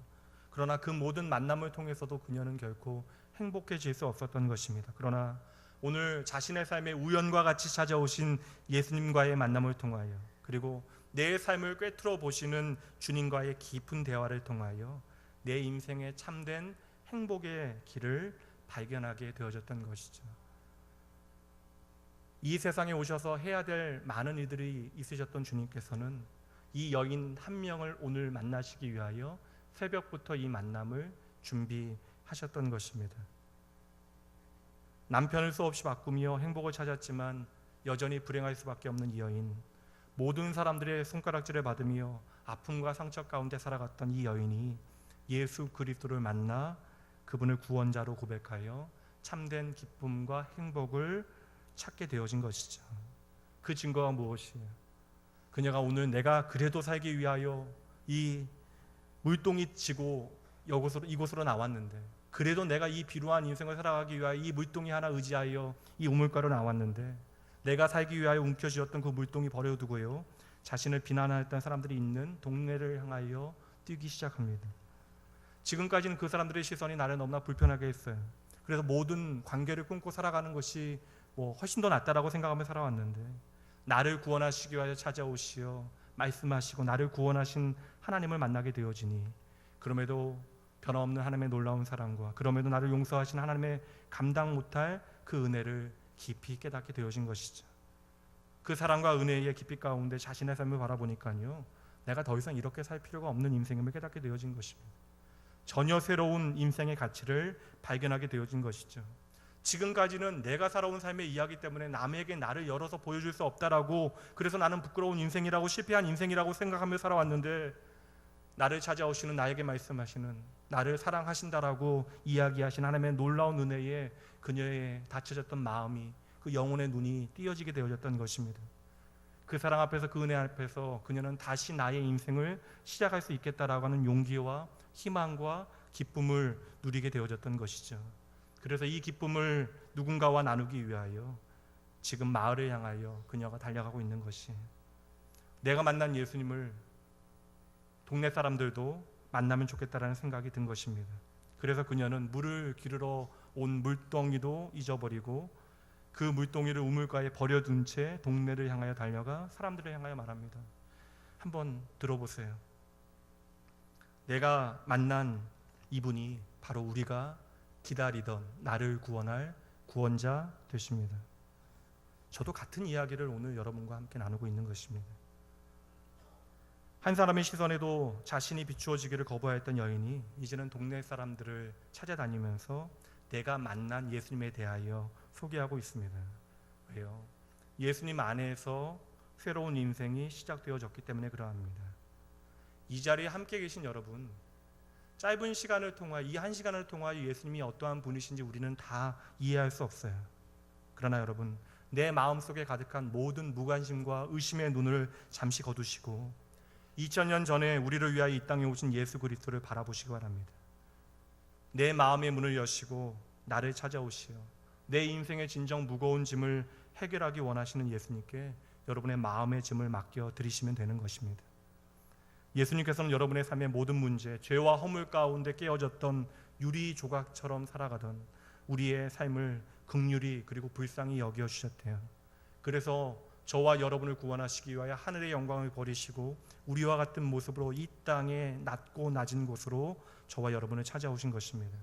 그러나 그 모든 만남을 통해서도 그녀는 결코 행복해질 수 없었던 것입니다. 그러나 오늘 자신의 삶에 우연과 같이 찾아오신 예수님과의 만남을 통하여, 그리고 내 삶을 꿰뚫어 보시는 주님과의 깊은 대화를 통하여 내 인생의 참된 행복의 길을 발견하게 되어졌던 것이죠. 이 세상에 오셔서 해야 될 많은 일들이 있으셨던 주님께서는 이 여인 한 명을 오늘 만나시기 위하여 새벽부터 이 만남을 준비하셨던 것입니다. 남편을 수없이 바꾸며 행복을 찾았지만 여전히 불행할 수밖에 없는 이 여인, 모든 사람들의 손가락질을 받으며 아픔과 상처 가운데 살아갔던 이 여인이 예수 그리스도를 만나 그분을 구원자로 고백하여 참된 기쁨과 행복을 찾게 되어진 것이죠. 그 증거가 무엇이에요? 그녀가 오늘 내가 그래도 살기 위하여 이 물동이 지고 이곳으로 나왔는데, 그래도 내가 이 비루한 인생을 살아가기 위하여 이 물동이 하나 의지하여 이 우물가로 나왔는데, 내가 살기 위하여 움켜쥐었던 그 물동이 버려두고요, 자신을 비난하였던 사람들이 있는 동네를 향하여 뛰기 시작합니다. 지금까지는 그 사람들의 시선이 나를 너무나 불편하게 했어요. 그래서 모든 관계를 끊고 살아가는 것이 훨씬 더 낫다라고 생각하며 살아왔는데, 나를 구원하시기 위하여 찾아오시어 말씀하시고 나를 구원하신 하나님을 만나게 되어지니, 그럼에도 변함없는 하나님의 놀라운 사랑과 그럼에도 나를 용서하신 하나님의 감당 못할 그 은혜를 깊이 깨닫게 되어진 것이죠. 그 사랑과 은혜의 깊이 가운데 자신의 삶을 바라보니까요, 내가 더 이상 이렇게 살 필요가 없는 인생임을 깨닫게 되어진 것입니다. 전혀 새로운 인생의 가치를 발견하게 되어진 것이죠. 지금까지는 내가 살아온 삶의 이야기 때문에 남에게 나를 열어서 보여줄 수 없다라고, 그래서 나는 부끄러운 인생이라고, 실패한 인생이라고 생각하며 살아왔는데, 나를 찾아오시는, 나에게 말씀하시는, 나를 사랑하신다라고 이야기하신 하나님의 놀라운 은혜에 그녀의 닫혀졌던 마음이, 그 영혼의 눈이 띄어지게 되어졌던 것입니다. 그 사랑 앞에서, 그 은혜 앞에서 그녀는 다시 나의 인생을 시작할 수 있겠다라고 하는 용기와 희망과 기쁨을 누리게 되어졌던 것이죠. 그래서 이 기쁨을 누군가와 나누기 위하여 지금 마을을 향하여 그녀가 달려가고 있는 것이, 내가 만난 예수님을 동네 사람들도 만나면 좋겠다라는 생각이 든 것입니다. 그래서 그녀는 물을 기르러 온 물동이도 잊어버리고 그 물동이를 우물가에 버려둔 채 동네를 향하여 달려가 사람들을 향하여 말합니다. 한번 들어보세요. 내가 만난 이분이 바로 우리가 기다리던 나를 구원할 구원자 되십니다. 저도 같은 이야기를 오늘 여러분과 함께 나누고 있는 것입니다. 한 사람의 시선에도 자신이 비추어지기를 거부하였던 여인이 이제는 동네 사람들을 찾아다니면서 내가 만난 예수님에 대하여 소개하고 있습니다. 왜요? 예수님 안에서 새로운 인생이 시작되어졌기 때문에 그러합니다. 이 자리에 함께 계신 여러분, 짧은 시간을 통하여, 이 한 시간을 통하여 예수님이 어떠한 분이신지 우리는 다 이해할 수 없어요. 그러나 여러분, 내 마음속에 가득한 모든 무관심과 의심의 눈을 잠시 거두시고 2000년 전에 우리를 위하여 이 땅에 오신 예수 그리스도를 바라보시기 바랍니다. 내 마음의 문을 여시고 나를 찾아오시어 내 인생의 진정 무거운 짐을 해결하기 원하시는 예수님께 여러분의 마음의 짐을 맡겨 드리시면 되는 것입니다. 예수님께서는 여러분의 삶의 모든 문제, 죄와 허물 가운데 깨어졌던 유리 조각처럼 살아가던 우리의 삶을 긍휼히 그리고 불쌍히 여겨주셨대요. 그래서 저와 여러분을 구원하시기 위하여 하늘의 영광을 버리시고 우리와 같은 모습으로 이 땅의 낮고 낮은 곳으로 저와 여러분을 찾아오신 것입니다.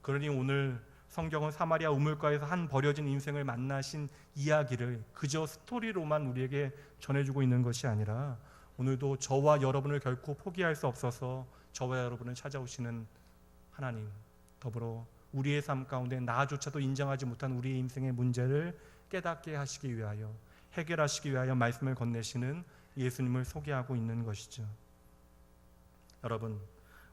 그러니 오늘 성경은 사마리아 우물가에서 한 버려진 인생을 만나신 이야기를 그저 스토리로만 우리에게 전해주고 있는 것이 아니라, 오늘도 저와 여러분을 결코 포기할 수 없어서 저와 여러분을 찾아오시는 하나님, 더불어 우리의 삶 가운데 나조차도 인정하지 못한 우리의 인생의 문제를 깨닫게 하시기 위하여, 해결하시기 위하여 말씀을 건네시는 예수님을 소개하고 있는 것이죠. 여러분,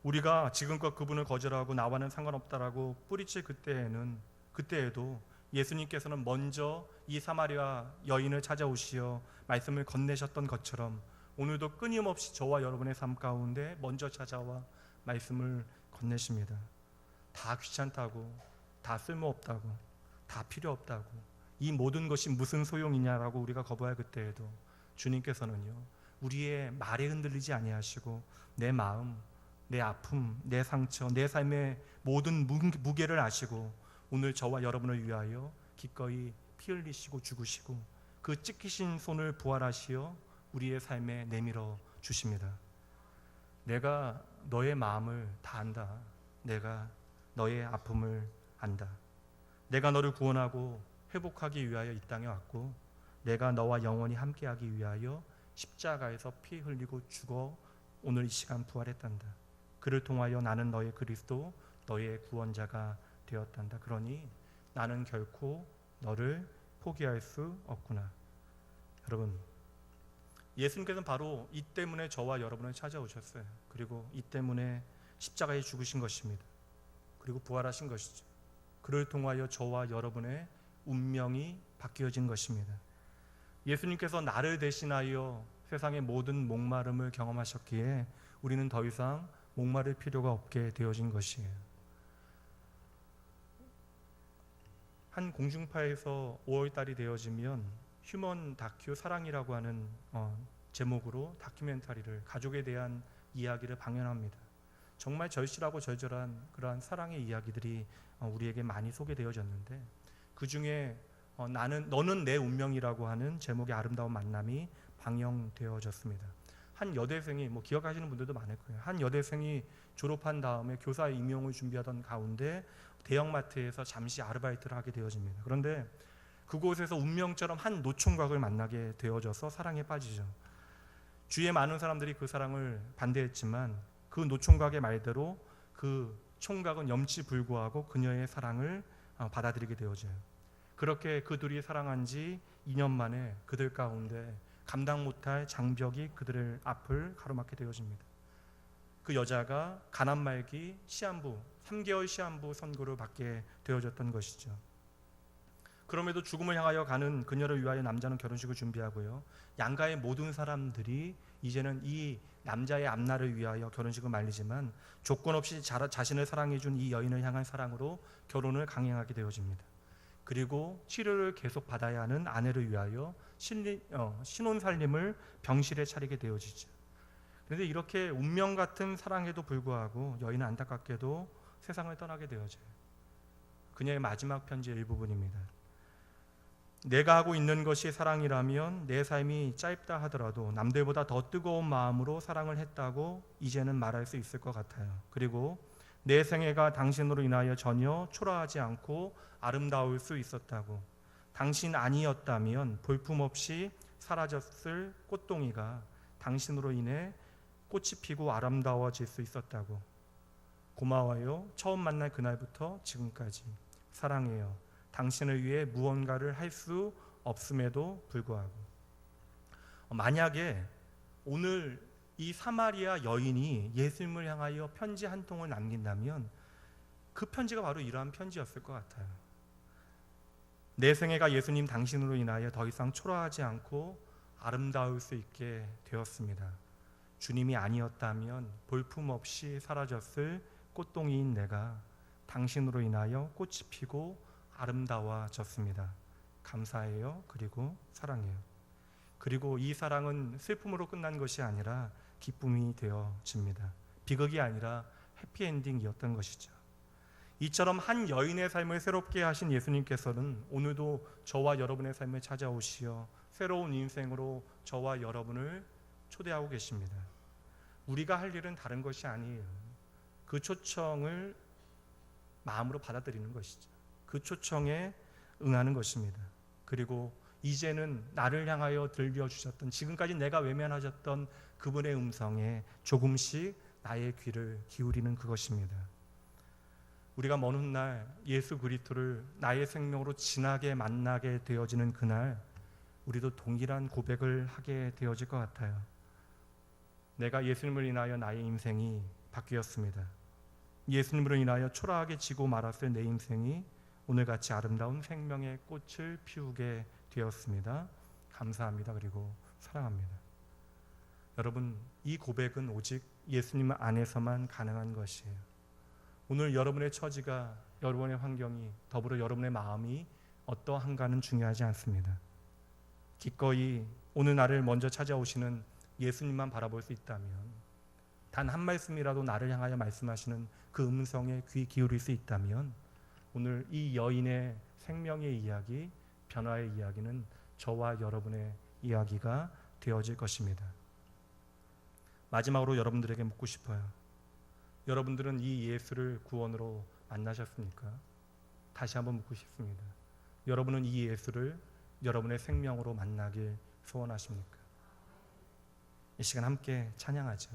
우리가 지금껏 그분을 거절하고 나와는 상관없다라고 뿌리칠 그때에는 그때에도 예수님께서는 먼저 이 사마리아 여인을 찾아오시어 말씀을 건네셨던 것처럼 오늘도 끊임없이 저와 여러분의 삶 가운데 먼저 찾아와 말씀을 건네십니다. 다 귀찮다고, 다 쓸모없다고, 다 필요 없다고, 이 모든 것이 무슨 소용이냐라고 우리가 거부할 그때에도 주님께서는요, 우리의 말에 흔들리지 아니하시고 내 마음, 내 아픔, 내 상처, 내 삶의 모든 무게를 아시고 오늘 저와 여러분을 위하여 기꺼이 피 흘리시고 죽으시고 그 찢기신 손을 부활하시어 우리의 삶에 내밀어 주십니다. 내가 너의 마음을 다 안다. 내가 너의 아픔을 안다. 내가 너를 구원하고 회복하기 위하여 이 땅에 왔고 내가 너와 영원히 함께하기 위하여 십자가에서 피 흘리고 죽어 오늘 이 시간 부활했단다. 그를 통하여 나는 너의 그리스도, 너의 구원자가 되었단다. 그러니 나는 결코 너를 포기할 수 없구나. 여러분, 예수님께서는 바로 이 때문에 저와 여러분을 찾아오셨어요. 그리고 이 때문에 십자가에 죽으신 것입니다. 그리고 부활하신 것이죠. 그를 통하여 저와 여러분의 운명이 바뀌어진 것입니다. 예수님께서 나를 대신하여 세상의 모든 목마름을 경험하셨기에 우리는 더 이상 목마를 필요가 없게 되어진 것이에요. 한 공중파에서 5월달이 되어지면 휴먼 다큐 사랑이라고 하는 제목으로 다큐멘터리를, 가족에 대한 이야기를 방영합니다. 정말 절실하고 절절한 그러한 사랑의 이야기들이 우리에게 많이 소개되어졌는데 그 중에 너는 내 운명이라고 하는 제목의 아름다운 만남이 방영되어졌습니다. 한 여대생이, 기억하시는 분들도 많을 거예요. 한 여대생이 졸업한 다음에 교사 임용을 준비하던 가운데 대형마트에서 잠시 아르바이트를 하게 되어집니다. 그런데 그곳에서 운명처럼 한 노총각을 만나게 되어져서 사랑에 빠지죠. 주위에 많은 사람들이 그 사랑을 반대했지만 그 노총각의 말대로 그 총각은 염치불구하고 그녀의 사랑을 받아들이게 되어져요. 그렇게 그 둘이 사랑한 지 2년 만에 그들 가운데 감당 못할 장벽이 그들의 앞을 가로막게 되어집니다. 그 여자가 가난 말기 시한부, 3개월 시한부 선고를 받게 되어졌던 것이죠. 그럼에도 죽음을 향하여 가는 그녀를 위하여 남자는 결혼식을 준비하고요. 양가의 모든 사람들이 이제는 이 남자의 앞날을 위하여 결혼식을 말리지만 조건 없이 자신을 사랑해준 이 여인을 향한 사랑으로 결혼을 강행하게 되어집니다. 그리고 치료를 계속 받아야 하는 아내를 위하여 신혼살림을 병실에 차리게 되어지죠. 그런데 이렇게 운명 같은 사랑에도 불구하고 여인은 안타깝게도 세상을 떠나게 되어져요. 그녀의 마지막 편지의 일부분입니다. 내가 하고 있는 것이 사랑이라면 내 삶이 짧다 하더라도 남들보다 더 뜨거운 마음으로 사랑을 했다고 이제는 말할 수 있을 것 같아요. 그리고 내 생애가 당신으로 인하여 전혀 초라하지 않고 아름다울 수 있었다고. 당신 아니었다면 볼품없이 사라졌을 꽃동이가 당신으로 인해 꽃이 피고 아름다워질 수 있었다고. 고마워요. 처음 만날 그날부터 지금까지 사랑해요. 당신을 위해 무언가를 할 수 없음에도 불구하고. 만약에 오늘 이 사마리아 여인이 예수님을 향하여 편지 한 통을 남긴다면 그 편지가 바로 이러한 편지였을 것 같아요. 내 생애가 예수님 당신으로 인하여 더 이상 초라하지 않고 아름다울 수 있게 되었습니다. 주님이 아니었다면 볼품없이 사라졌을 꽃동이인 내가 당신으로 인하여 꽃이 피고 아름다워졌습니다. 감사해요. 그리고 사랑해요. 그리고 이 사랑은 슬픔으로 끝난 것이 아니라 기쁨이 되어집니다. 비극이 아니라 해피엔딩이었던 것이죠. 이처럼 한 여인의 삶을 새롭게 하신 예수님께서는 오늘도 저와 여러분의 삶을 찾아오시어 새로운 인생으로 저와 여러분을 초대하고 계십니다. 우리가 할 일은 다른 것이 아니에요. 그 초청을 마음으로 받아들이는 것이죠. 그 초청에 응하는 것입니다. 그리고 이제는 나를 향하여 들려주셨던, 지금까지 내가 외면하셨던 그분의 음성에 조금씩 나의 귀를 기울이는 그것입니다. 우리가 먼 훗날 예수 그리스도를 나의 생명으로 진하게 만나게 되어지는 그날 우리도 동일한 고백을 하게 되어질 것 같아요. 내가 예수님을 인하여 나의 인생이 바뀌었습니다. 예수님으로 인하여 초라하게 지고 말았을 내 인생이 오늘같이 아름다운 생명의 꽃을 피우게 되었습니다. 감사합니다. 그리고 사랑합니다. 여러분, 이 고백은 오직 예수님 안에서만 가능한 것이에요. 오늘 여러분의 처지가, 여러분의 환경이, 더불어 여러분의 마음이 어떠한가는 중요하지 않습니다. 기꺼이 오늘 나를 먼저 찾아오시는 예수님만 바라볼 수 있다면, 단 한 말씀이라도 나를 향하여 말씀하시는 그 음성에 귀 기울일 수 있다면, 오늘 이 여인의 생명의 이야기, 변화의 이야기는 저와 여러분의 이야기가 되어질 것입니다. 마지막으로 여러분들에게 묻고 싶어요. 여러분들은 이 예수를 구원으로 만나셨습니까? 다시 한번 묻고 싶습니다. 여러분은 이 예수를 여러분의 생명으로 만나길 소원하십니까? 이 시간 함께 찬양하죠.